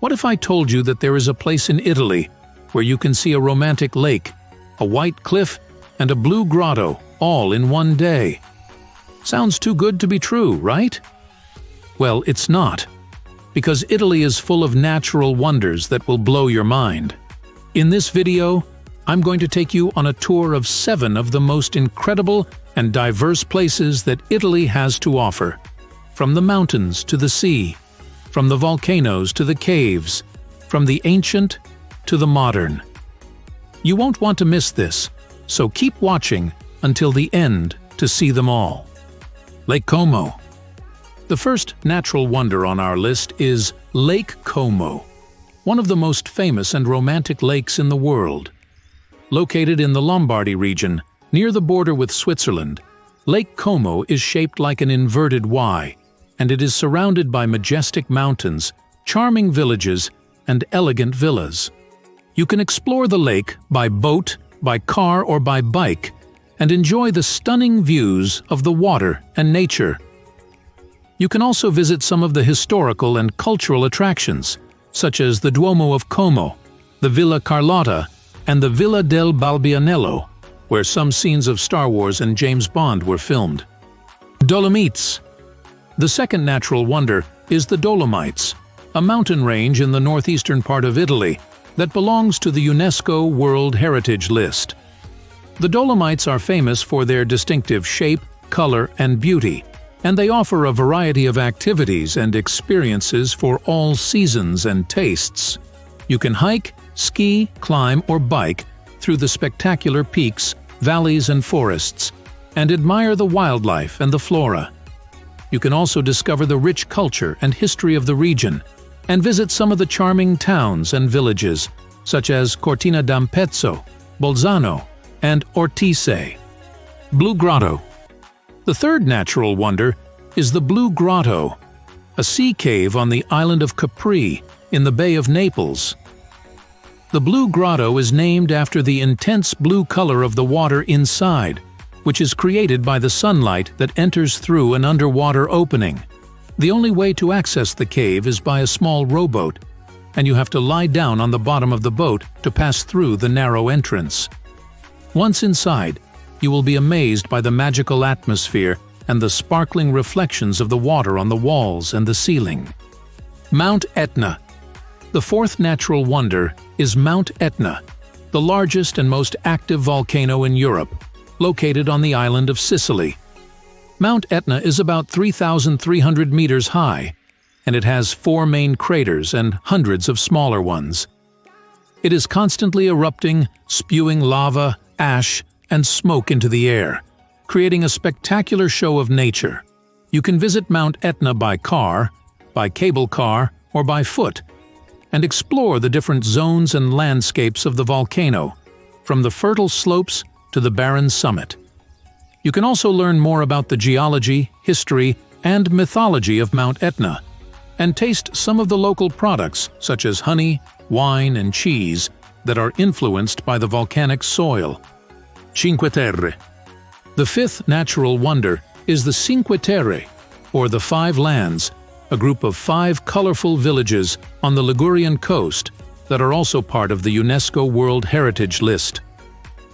What if I told you that there is a place in Italy where you can see a romantic lake, a white cliff, and a blue grotto all in one day? Sounds too good to be true, right? Well, it's not, because Italy is full of natural wonders that will blow your mind. In this video, I'm going to take you on a tour of 7 of the most incredible and diverse places that Italy has to offer. From the mountains to the sea, from the volcanoes to the caves, from the ancient to the modern. You won't want to miss this, so keep watching until the end to see them all. Lake Como. The first natural wonder on our list is Lake Como, one of the most famous and romantic lakes in the world. Located in the Lombardy region, near the border with Switzerland, Lake Como is shaped like an inverted Y, and it is surrounded by majestic mountains, charming villages, and elegant villas. You can explore the lake by boat, by car, or by bike, and enjoy the stunning views of the water and nature. You can also visit some of the historical and cultural attractions, such as the Duomo of Como, the Villa Carlotta, and the Villa del Balbianello, where some scenes of Star Wars and James Bond were filmed. Dolomites. The second natural wonder is the Dolomites, a mountain range in the northeastern part of Italy that belongs to the UNESCO World Heritage List. The Dolomites are famous for their distinctive shape, color, and beauty, and they offer a variety of activities and experiences for all seasons and tastes. You can hike, ski, climb, or bike through the spectacular peaks, valleys, and forests, and admire the wildlife and the flora. You can also discover the rich culture and history of the region, and visit some of the charming towns and villages, such as Cortina d'Ampezzo, Bolzano, and Ortice. Blue Grotto. The third natural wonder is the Blue Grotto, a sea cave on the island of Capri in the Bay of Naples. The Blue Grotto is named after the intense blue color of the water inside, which is created by the sunlight that enters through an underwater opening. The only way to access the cave is by a small rowboat, and you have to lie down on the bottom of the boat to pass through the narrow entrance. Once inside, you will be amazed by the magical atmosphere and the sparkling reflections of the water on the walls and the ceiling. Mount Etna. The fourth natural wonder is Mount Etna, the largest and most active volcano in Europe, located on the island of Sicily. Mount Etna is about 3,300 meters high, and it has 4 main craters and hundreds of smaller ones. It is constantly erupting, spewing lava, ash, and smoke into the air, creating a spectacular show of nature. You can visit Mount Etna by car, by cable car, or by foot, and explore the different zones and landscapes of the volcano, from the fertile slopes to the barren summit. You can also learn more about the geology, history, and mythology of Mount Etna, and taste some of the local products such as honey, wine, and cheese that are influenced by the volcanic soil. Cinque Terre. The fifth natural wonder is the Cinque Terre, or the Five Lands, a group of 5 colorful villages on the Ligurian coast that are also part of the UNESCO World Heritage List.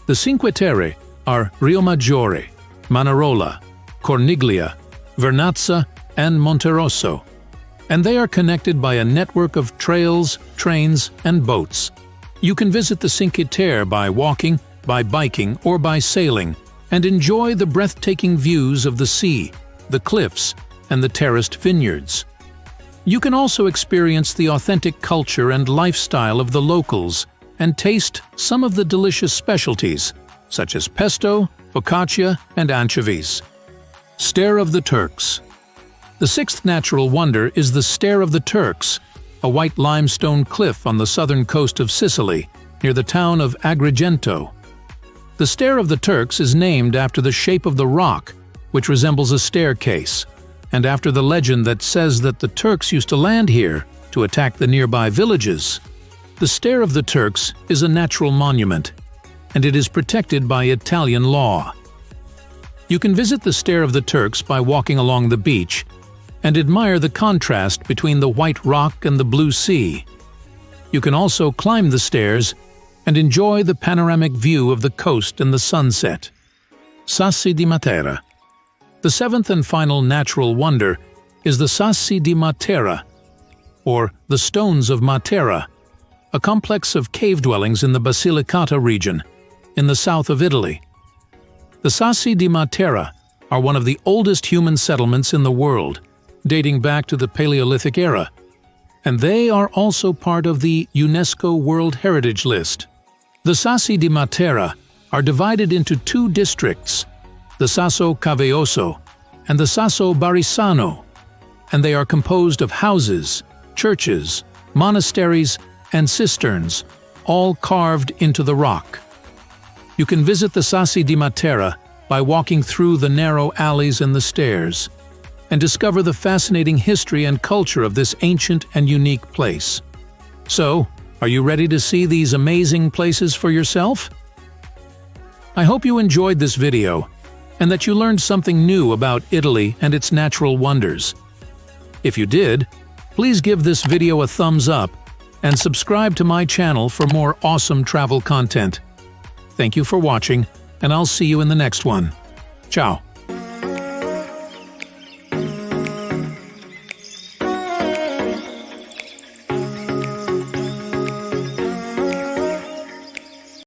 The Cinque Terre are Riomaggiore, Manarola, Corniglia, Vernazza, and Monterosso, and they are connected by a network of trails, trains, and boats. You can visit the Cinque Terre by walking, by biking, or by sailing, and enjoy the breathtaking views of the sea, the cliffs, and the terraced vineyards. You can also experience the authentic culture and lifestyle of the locals and taste some of the delicious specialties, such as pesto, focaccia, and anchovies. Stair of the Turks. The sixth natural wonder is the Stair of the Turks, a white limestone cliff on the southern coast of Sicily, near the town of Agrigento. The Stair of the Turks is named after the shape of the rock, which resembles a staircase, and after the legend that says that the Turks used to land here to attack the nearby villages. The Stair of the Turks is a natural monument, and it is protected by Italian law. You can visit the Stair of the Turks by walking along the beach and admire the contrast between the white rock and the blue sea. You can also climb the stairs and enjoy the panoramic view of the coast and the sunset. Sassi di Matera. The seventh and final natural wonder is the Sassi di Matera, or the Stones of Matera, a complex of cave dwellings in the Basilicata region, in the south of Italy. The Sassi di Matera are one of the oldest human settlements in the world, dating back to the Paleolithic era, and they are also part of the UNESCO World Heritage List. The Sassi di Matera are divided into two districts, the Sasso Caveoso and the Sasso Barisano, and they are composed of houses, churches, monasteries, and cisterns, all carved into the rock. You can visit the Sassi di Matera by walking through the narrow alleys and the stairs, and discover the fascinating history and culture of this ancient and unique place. So, are you ready to see these amazing places for yourself? I hope you enjoyed this video, and that you learned something new about Italy and its natural wonders. If you did, please give this video a thumbs up and subscribe to my channel for more awesome travel content. Thank you for watching, and I'll see you in the next one. Ciao.